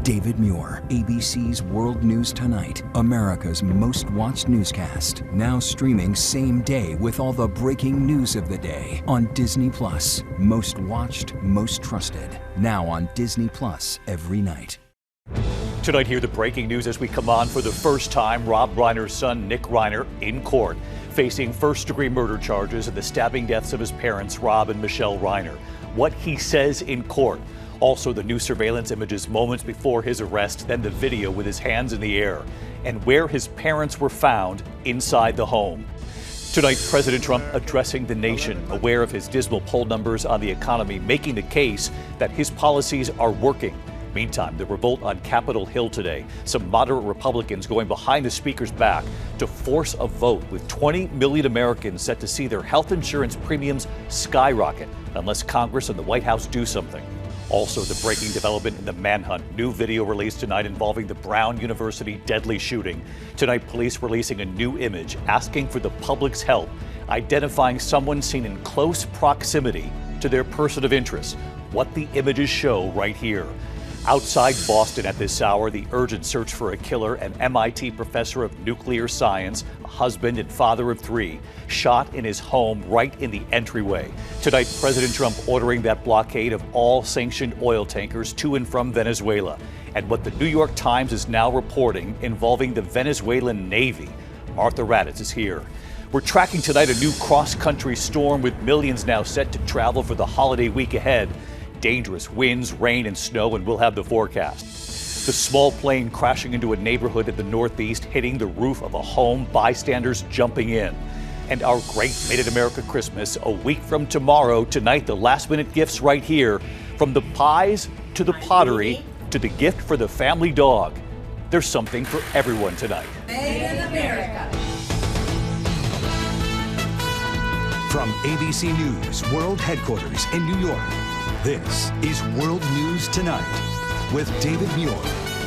David Muir, ABC's World News Tonight, America's most watched newscast. Now streaming same day with all the breaking news of the day on Disney+. Most watched, most trusted. Now on Disney+ every night. Tonight, hear the breaking news as we come on for the first time. Rob Reiner's son, Nick Reiner, in court, facing first-degree murder charges in the stabbing deaths of his parents, Rob and Michele Reiner. What he says in court. Also, the new surveillance images moments before his arrest, then the video with his hands in the air, and where his parents were found inside the home. Tonight, President Trump addressing the nation, aware of his dismal poll numbers on the economy, making the case that his policies are working. Meantime, the revolt on Capitol Hill today. Some moderate Republicans going behind the speaker's back to force a vote, with 20 million Americans set to see their health insurance premiums skyrocket unless Congress and the White House do something. Also, the breaking development in the manhunt. New video released tonight involving the Brown University deadly shooting. Tonight, police releasing a new image asking for the public's help, identifying someone seen in close proximity to their person of interest. What the images show right here. Outside Boston at this hour, the urgent search for a killer, an MIT professor of nuclear science, a husband and father of three, shot in his home right in the entryway. Tonight, President Trump ordering that blockade of all sanctioned oil tankers to and from Venezuela. And what the New York Times is now reporting involving the Venezuelan Navy. Martha Raddatz is here. We're tracking tonight a new cross-country storm with millions now set to travel for the holiday week ahead. Dangerous winds, rain, and snow, and we'll have the forecast. The small plane crashing into a neighborhood in the Northeast, hitting the roof of a home, bystanders jumping in. And our great Made in America Christmas a week from tomorrow. Tonight, the last-minute gifts right here. From the pies to the pottery to the gift for the family dog. There's something for everyone tonight. Made in America. From ABC News World Headquarters in New York, this is World News Tonight with David Muir.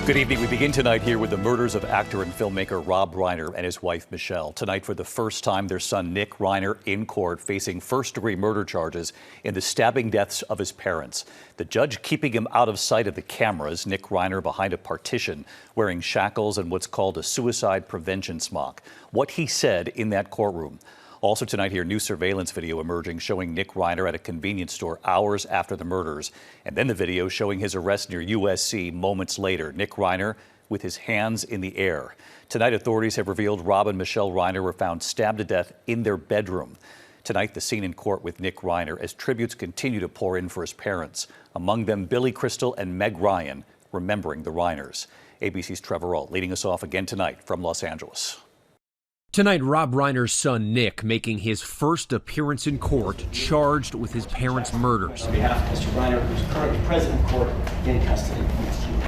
Good evening. We begin tonight here with the murders of actor and filmmaker Rob Reiner and his wife Michele. Tonight, for the first time, their son Nick Reiner in court facing first-degree murder charges in the stabbing deaths of his parents. The judge keeping him out of sight of the cameras, Nick Reiner behind a partition, wearing shackles and what's called a suicide prevention smock. What he said in that courtroom. Also tonight here, new surveillance video emerging showing Nick Reiner at a convenience store hours after the murders. And then the video showing his arrest near USC moments later. Nick Reiner with his hands in the air. Tonight, authorities have revealed Rob and Michele Reiner were found stabbed to death in their bedroom. Tonight, the scene in court with Nick Reiner as tributes continue to pour in for his parents. Among them, Billy Crystal and Meg Ryan, remembering the Reiners. ABC's Trevor Ault leading us off again tonight from Los Angeles. Tonight, Rob Reiner's son, Nick, making his first appearance in court, charged with his parents' murders. On behalf of Mr. Reiner, who's currently present in court, in custody.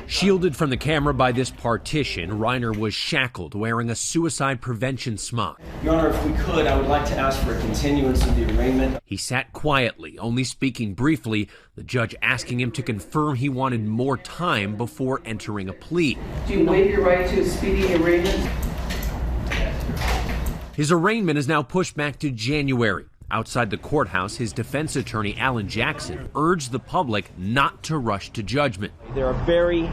Shielded from the camera by this partition, Reiner was shackled, wearing a suicide prevention smock. Your Honor, if we could, I would like to ask for a continuance of the arraignment. He sat quietly, only speaking briefly, the judge asking him to confirm he wanted more time before entering a plea. Do you waive your right to a speedy arraignment? His arraignment is now pushed back to January. Outside the courthouse, his defense attorney, Alan Jackson, urged the public not to rush to judgment. There are very,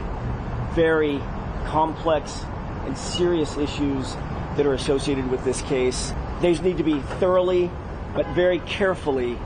very complex and serious issues that are associated with this case. These need to be thoroughly, but very carefully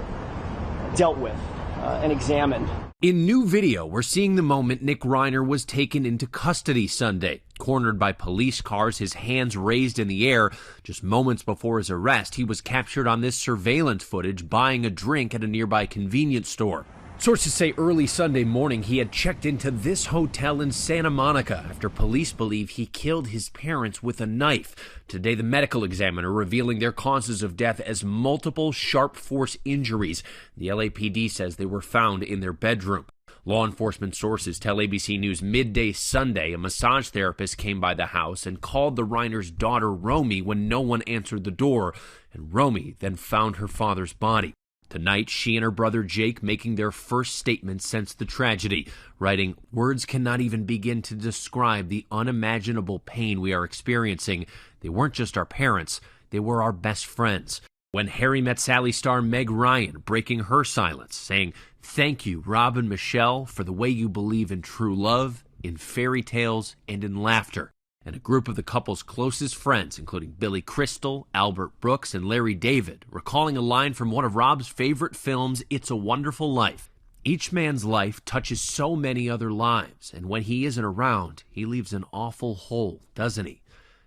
dealt with and examined. In new video, we're seeing the moment Nick Reiner was taken into custody Sunday. Cornered by police cars, his hands raised in the air. Just moments before his arrest, he was captured on this surveillance footage buying a drink at a nearby convenience store. Sources say early Sunday morning he had checked into this hotel in Santa Monica after police believe he killed his parents with a knife. Today, the medical examiner revealing their causes of death as multiple sharp force injuries. The LAPD says they were found in their bedroom. Law enforcement sources tell ABC News midday Sunday a massage therapist came by the house and called the Reiner's daughter Romy when no one answered the door, and Romy then found her father's body. Tonight, she and her brother Jake making their first statement since the tragedy, writing, "Words cannot even begin to describe the unimaginable pain we are experiencing. They weren't just our parents, they were our best friends." When Harry Met Sally star Meg Ryan breaking her silence, saying, "Thank you, Rob and Michele, for the way you believe in true love in fairy tales, and in laughter. And a group of the couple's closest friends, including Billy Crystal, Albert Brooks, and Larry David, recalling a line from one of Rob's favorite films, It's a Wonderful Life. Each man's life touches so many other lives, and when he isn't around, he leaves an awful hole, doesn't he?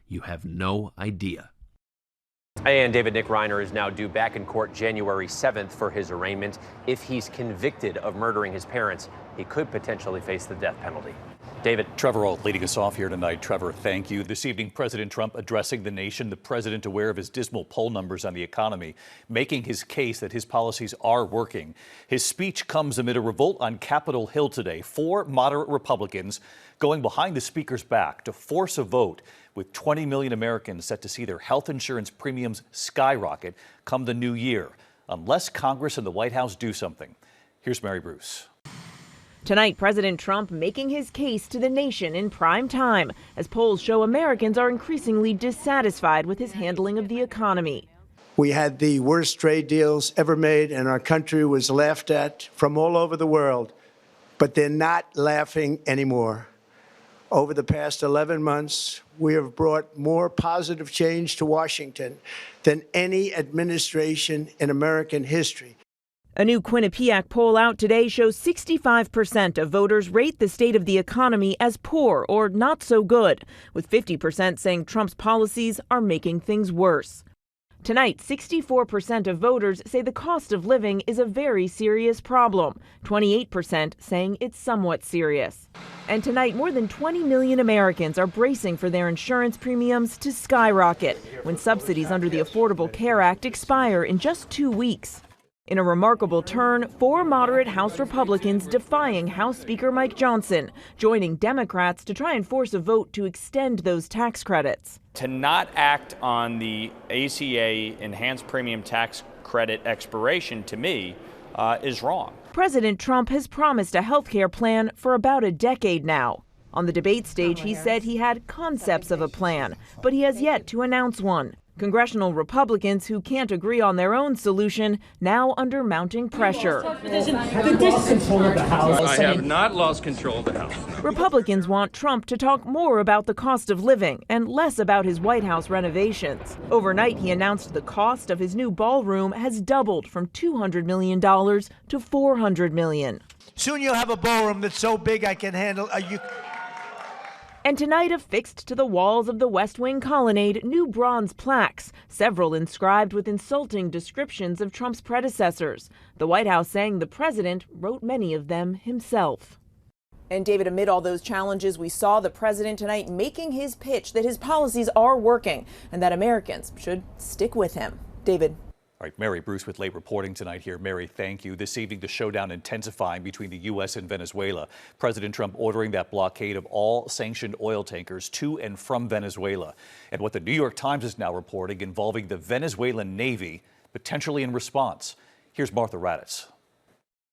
You have no idea. And David Nick Reiner is now due back in court January 7th for his arraignment. If he's convicted of murdering his parents, he could potentially face the death penalty. David. Trevor Ault leading us off here tonight. Trevor, thank you. This evening, President Trump addressing the nation, the president aware of his dismal poll numbers on the economy, making his case that his policies are working. His speech comes amid a revolt on Capitol Hill today. 4 moderate Republicans going behind the speaker's back to force a vote, with 20 million Americans set to see their health insurance premiums skyrocket come the new year, unless Congress and the White House do something. Here's Mary Bruce. Tonight, President Trump making his case to the nation in prime time, as polls show Americans are increasingly dissatisfied with his handling of the economy. We had the worst trade deals ever made, and our country was laughed at from all over the world. But they're not laughing anymore. Over the past 11 months, we have brought more positive change to Washington than any administration in American history. A new Quinnipiac poll out today shows 65% of voters rate the state of the economy as poor or not so good, with 50% saying Trump's policies are making things worse. Tonight, 64% of voters say the cost of living is a very serious problem, 28% saying it's somewhat serious. And tonight, more than 20 million Americans are bracing for their insurance premiums to skyrocket when subsidies under the Affordable Care Act expire in just 2 weeks. In a remarkable turn, 4 moderate House Republicans defying House Speaker Mike Johnson, joining Democrats to try and force a vote to extend those tax credits. To not act on the ACA enhanced premium tax credit expiration, to me, is wrong. President Trump has promised a health care plan for about a decade now. On the debate stage, he said he had concepts of a plan, but he has yet to announce one. Congressional Republicans who can't agree on their own solution now under mounting pressure. I have not lost control of the House. Republicans want Trump to talk more about the cost of living and less about his White House renovations. Overnight, he announced the cost of his new ballroom has doubled from $200 million to $400 million. Soon you'll have a ballroom that's so big I can handle. And tonight, affixed to the walls of the West Wing colonnade, new bronze plaques, several inscribed with insulting descriptions of Trump's predecessors. The White House saying the president wrote many of them himself. And David, amid all those challenges, we saw the president tonight making his pitch that his policies are working and that Americans should stick with him. David. All right, Mary Bruce with late reporting tonight here. Mary, thank you. This evening, the showdown intensifying between the U.S. and Venezuela. President Trump ordering that blockade of all sanctioned oil tankers to and from Venezuela. And what the New York Times is now reporting involving the Venezuelan Navy, potentially in response. Here's Martha Raddatz.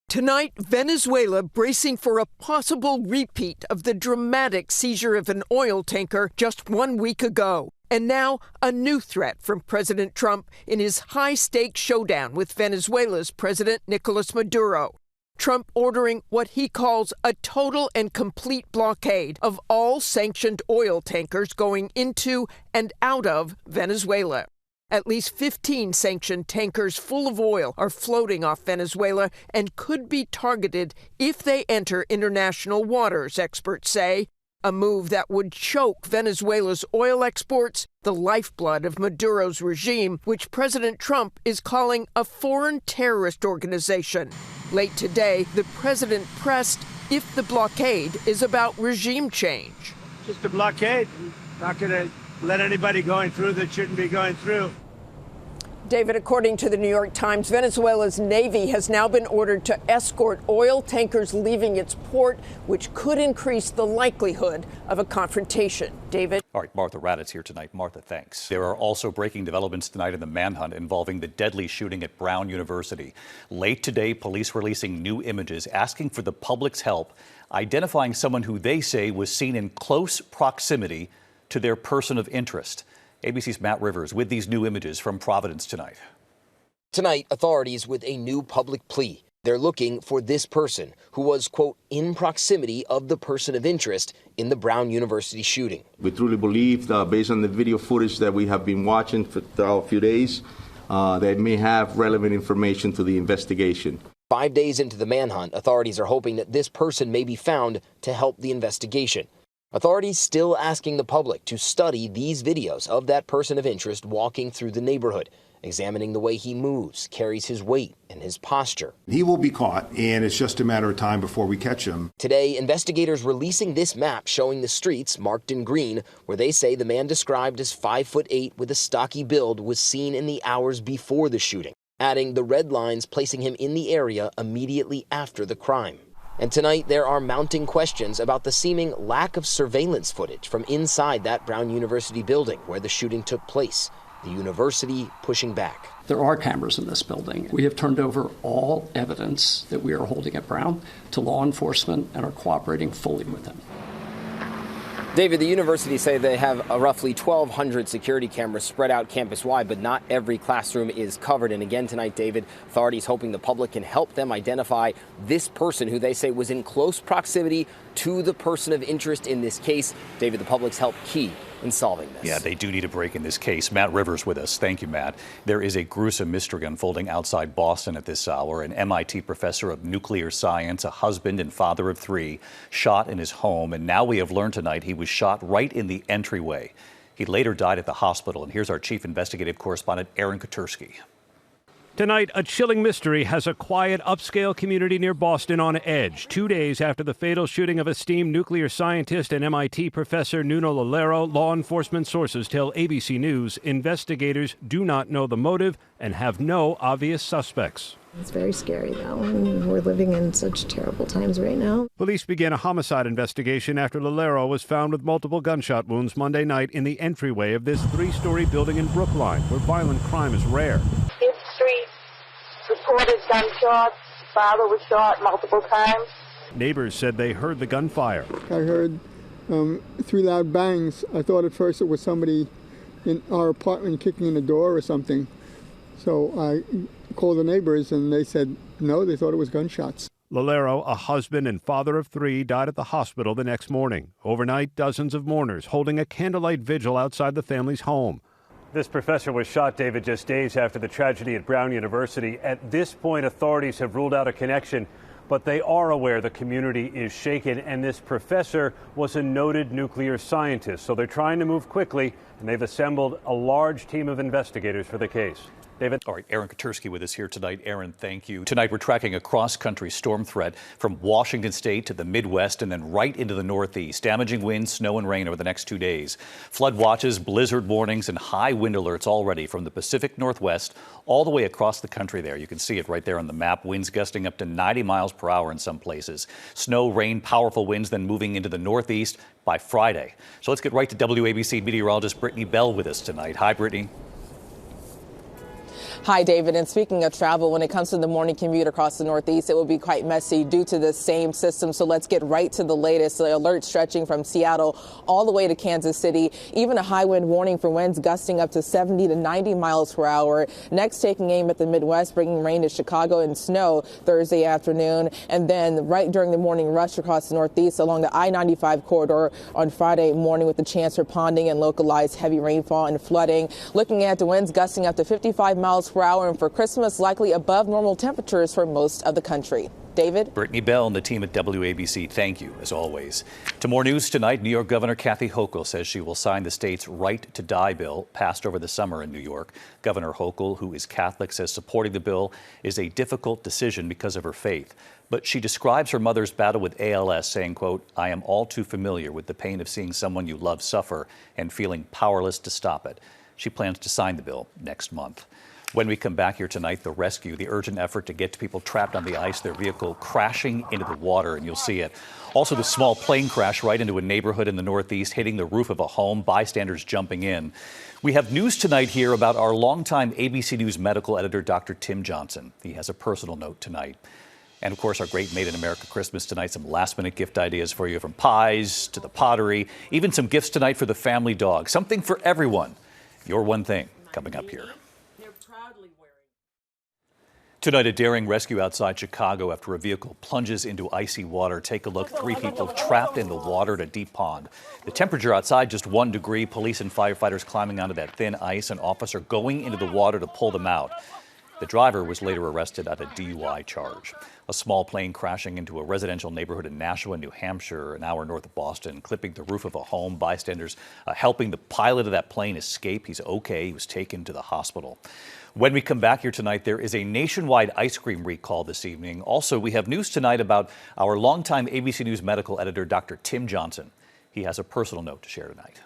Tonight, Venezuela bracing for a possible repeat of the dramatic seizure of an oil tanker just 1 week ago. And now, a new threat from President Trump in his high-stakes showdown with Venezuela's President Nicolas Maduro. Trump ordering what he calls a total and complete blockade of all sanctioned oil tankers going into and out of Venezuela. At least 15 sanctioned tankers full of oil are floating off Venezuela and could be targeted if they enter international waters, experts say. A move that would choke Venezuela's oil exports, the lifeblood of Maduro's regime, which President Trump is calling a foreign terrorist organization. Late today, the president pressed if the blockade is about regime change. Just a blockade. Not going to let anybody going through that shouldn't be going through. David, according to the New York Times, Venezuela's Navy has now been ordered to escort oil tankers leaving its port, which could increase the likelihood of a confrontation. David? All right, Martha Raddatz here tonight. Martha, thanks. There are also breaking developments tonight in the manhunt involving the deadly shooting at Brown University. Late today, police releasing new images asking for the public's help, identifying someone who they say was seen in close proximity to their person of interest. ABC's Matt Rivers with these new images from Providence tonight. Tonight, authorities with a new public plea. They're looking for this person who was, quote, in proximity of the person of interest in the Brown University shooting. We truly believe, based on the video footage that we have been watching for a few days, they may have relevant information to the investigation. 5 days into the manhunt, authorities are hoping that this person may be found to help the investigation. Authorities still asking the public to study these videos of that person of interest walking through the neighborhood, examining the way he moves, carries his weight, and his posture. He will be caught, and it's just a matter of time before we catch him. Today, investigators releasing this map showing the streets marked in green, where they say the man described as 5'8" with a stocky build was seen in the hours before the shooting, adding the red lines placing him in the area immediately after the crime. And tonight, there are mounting questions about the seeming lack of surveillance footage from inside that Brown University building where the shooting took place. The university pushing back. There are cameras in this building. We have turned over all evidence that we are holding at Brown to law enforcement and are cooperating fully with them. David, the university say they have roughly 1,200 security cameras spread out campus-wide, but not every classroom is covered. And again tonight, David, authorities hoping the public can help them identify this person who they say was in close proximity to the person of interest in this case. David, the public's help key in solving this. Yeah, they do need a break in this case. Matt Rivers with us. Thank you, Matt. There is a gruesome mystery unfolding outside Boston at this hour. An MIT professor of nuclear science, a husband and father of 3, shot in his home. And now we have learned tonight he was shot right in the entryway. He later died at the hospital. And here's our chief investigative correspondent, Aaron Katersky. Tonight, a chilling mystery has a quiet, upscale community near Boston on edge. 2 days after the fatal shooting of esteemed nuclear scientist and MIT professor Nuno Loureiro, law enforcement sources tell ABC News investigators do not know the motive and have no obvious suspects. It's very scary, though, and we're living in such terrible times right now. Police began a homicide investigation after Loureiro was found with multiple gunshot wounds Monday night in the entryway of this 3-story building in Brookline, where violent crime is rare. Street reported gunshots. Father was shot multiple times. Neighbors said they heard the gunfire. I heard 3 loud bangs. I thought at first it was somebody in our apartment kicking in the door or something. So I called the neighbors and they said no, they thought it was gunshots. Loureiro, a husband and father of 3, died at the hospital the next morning. Overnight, dozens of mourners holding a candlelight vigil outside the family's home. This professor was shot, David, just days after the tragedy at Brown University. At this point, authorities have ruled out a connection, but they are aware the community is shaken, and this professor was a noted nuclear scientist. So they're trying to move quickly, and they've assembled a large team of investigators for the case. David? All right, Aaron Katersky with us here tonight. Aaron, thank you. Tonight we're tracking a cross-country storm threat from Washington State to the Midwest and then right into the Northeast. Damaging winds, snow and rain over the next 2 days. Flood watches, blizzard warnings, and high wind alerts already from the Pacific Northwest all the way across the country there. You can see it right there on the map. Winds gusting up to 90 miles per hour in some places. Snow, rain, powerful winds then moving into the Northeast by Friday. So let's get right to WABC meteorologist Brittany Bell with us tonight. Hi, Brittany. Hi, David. And speaking of travel, when it comes to the morning commute across the Northeast, it will be quite messy due to the same system. So let's get right to the latest. The alert stretching from Seattle all the way to Kansas City. Even a high wind warning for winds gusting up to 70 to 90 miles per hour. Next, taking aim at the Midwest, bringing rain to Chicago and snow Thursday afternoon. And then right during the morning rush across the Northeast along the I-95 corridor on Friday morning with the chance for ponding and localized heavy rainfall and flooding. Looking at the winds gusting up to 55 miles per hour, and for Christmas, likely above normal temperatures for most of the country. David? Brittany Bell and the team at WABC, thank you, as always. To more news tonight, New York Governor Kathy Hochul says she will sign the state's Right to Die bill passed over the summer in New York. Governor Hochul, who is Catholic, says supporting the bill is a difficult decision because of her faith. But she describes her mother's battle with ALS, saying, quote, "I am all too familiar with the pain of seeing someone you love suffer and feeling powerless to stop it." She plans to sign the bill next month. When we come back here tonight, the rescue, the urgent effort to get to people trapped on the ice, their vehicle crashing into the water, and you'll see it. Also, the small plane crash right into a neighborhood in the Northeast, hitting the roof of a home, bystanders jumping in. We have news tonight here about our longtime ABC News medical editor, Dr. Tim Johnson. He has a personal note tonight. And, of course, our great Made in America Christmas tonight, some last-minute gift ideas for you, from pies to the pottery, even some gifts tonight for the family dog. Something for everyone. Your One Thing coming up here. Tonight, a daring rescue outside Chicago after a vehicle plunges into icy water. Take a look. 3 people trapped in the water at a deep pond. The temperature outside just 1 degree. Police and firefighters climbing onto that thin ice. An officer going into the water to pull them out. The driver was later arrested on a DUI charge. A small plane crashing into a residential neighborhood in Nashua, New Hampshire, an hour north of Boston, clipping the roof of a home. Bystanders helping the pilot of that plane escape. He's okay. He was taken to the hospital. When we come back here tonight, there is a nationwide ice cream recall this evening. Also, we have news tonight about our longtime ABC News medical editor, Dr. Tim Johnson. He has a personal note to share tonight.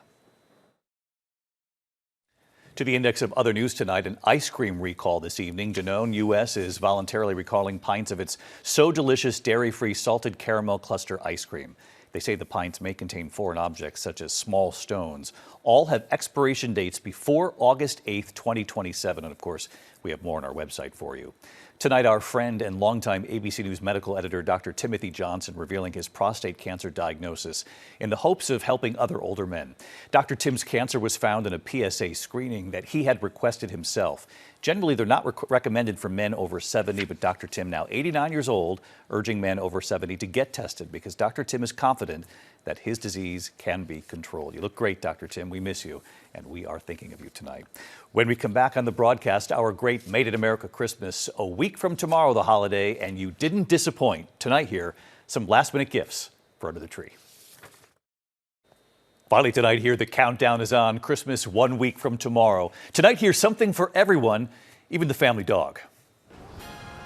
To the index of other news tonight, an ice cream recall this evening. Danone U.S. is voluntarily recalling pints of its So Delicious dairy-free salted caramel cluster ice cream. They say the pints may contain foreign objects such as small stones. All have expiration dates before August 8th, 2027. And of course, we have more on our website for you. Tonight, our friend and longtime ABC News medical editor, Dr. Timothy Johnson, revealing his prostate cancer diagnosis in the hopes of helping other older men. Dr. Tim's cancer was found in a PSA screening that he had requested himself. Generally, they're not recommended for men over 70, but Dr. Tim, now 89 years old, urging men over 70 to get tested because Dr. Tim is confident that his disease can be controlled. You look great, Dr. Tim. We miss you, and we are thinking of you tonight. When we come back on the broadcast, our great Made in America Christmas, a week from tomorrow, the holiday, and you didn't disappoint. Tonight here, some last-minute gifts for under the tree. Finally tonight here, the countdown is on. Christmas 1 week from tomorrow. Tonight here, something for everyone, even the family dog.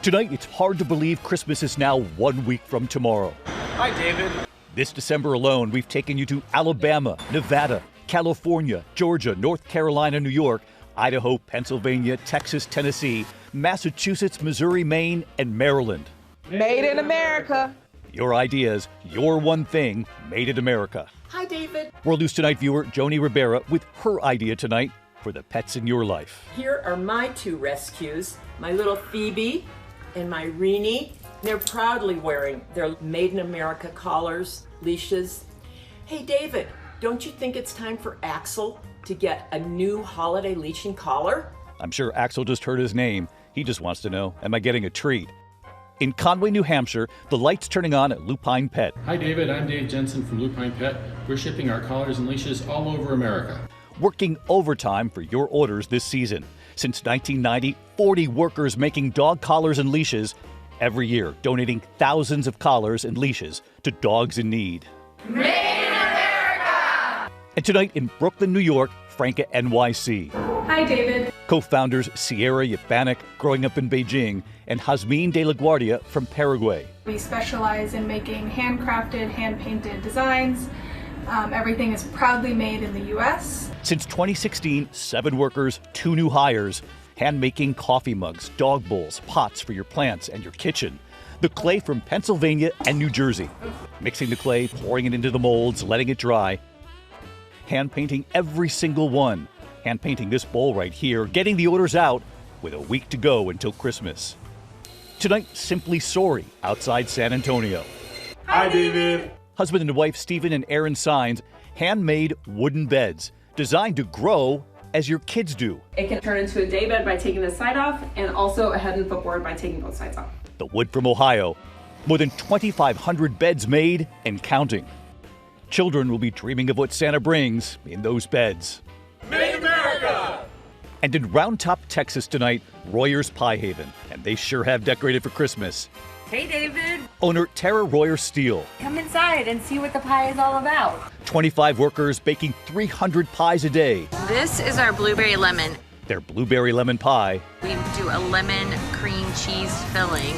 Tonight, it's hard to believe Christmas is now 1 week from tomorrow. Hi, David. This December alone, we've taken you to Alabama, Nevada, California, Georgia, North Carolina, New York, Idaho, Pennsylvania, Texas, Tennessee, Massachusetts, Missouri, Maine, and Maryland. Made in America. Your ideas, your one thing, made in America. Hi, David. World News Tonight viewer Joni Rivera with her idea tonight for the pets in your life. Here are my 2 rescues, my little Phoebe and my Renee. They're proudly wearing their Made in America collars, leashes. Hey, David, don't you think it's time for Axel to get a new holiday leashing collar? I'm sure Axel just heard his name. He just wants to know, am I getting a treat? In Conway, New Hampshire, the lights turning on at Lupine Pet. Hi, David. I'm Dave Jensen from Lupine Pet. We're shipping our collars and leashes all over America. Working overtime for your orders this season. Since 1990, 40 workers making dog collars and leashes every year, donating thousands of collars and leashes to dogs in need. Made in America! And tonight in Brooklyn, New York, Franca NYC. Hi, David. Co-founders Sierra Yabanik, growing up in Beijing, and Jasmine de la Guardia from Paraguay. We specialize in making handcrafted, hand-painted designs. Everything is proudly made in the U.S. Since 2016, 7 workers, 2 new hires, hand-making coffee mugs, dog bowls, pots for your plants and your kitchen. The clay from Pennsylvania and New Jersey. Mixing the clay, pouring it into the molds, letting it dry. Hand-painting every single one. Hand-painting this bowl right here, getting the orders out with a week to go until Christmas. Tonight, Simply Sorry, outside San Antonio. Hi, David. Husband and wife Stephen and Aaron Signs, handmade wooden beds designed to grow as your kids do. It can turn into a day bed by taking the side off and also a head and footboard by taking both sides off. The wood from Ohio. More than 2,500 beds made and counting. Children will be dreaming of what Santa brings in those beds. Made in America! And in Round Top, Texas tonight, Royer's Pie Haven. And they sure have decorated for Christmas. Hey, David. Owner Tara Royer Steele. Come inside and see what the pie is all about. 25 workers baking 300 pies a day. This is our blueberry lemon. Their blueberry lemon pie. We do a lemon cream cheese filling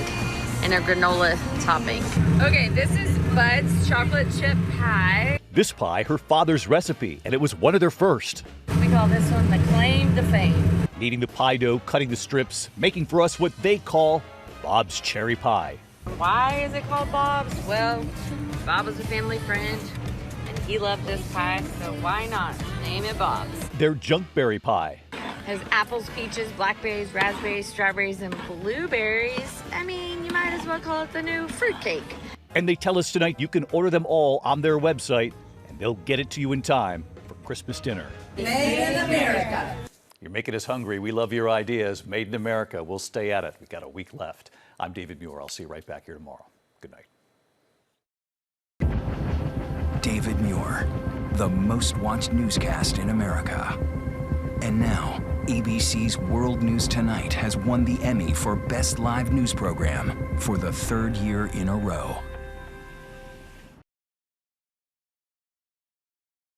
and a granola topping. Okay, this is Bud's chocolate chip pie. This pie, her father's recipe, and it was one of their first. We call this one the claim to fame. Kneading the pie dough, cutting the strips, making for us what they call Bob's Cherry Pie. Why is it called Bob's? Well, Bob was a family friend, and he loved this pie, so why not name it Bob's? Their Junkberry Pie. Has apples, peaches, blackberries, raspberries, strawberries, and blueberries. I mean, you might as well call it the new fruitcake. And they tell us tonight you can order them all on their website, and they'll get it to you in time for Christmas dinner. Made in America. You're making us hungry. We love your ideas. Made in America. We'll stay at it. We've got a week left. I'm David Muir. I'll see you right back here tomorrow. Good night. David Muir, the most watched newscast in America. And now, ABC's World News Tonight has won the Emmy for Best Live News Program for the 3rd year in a row.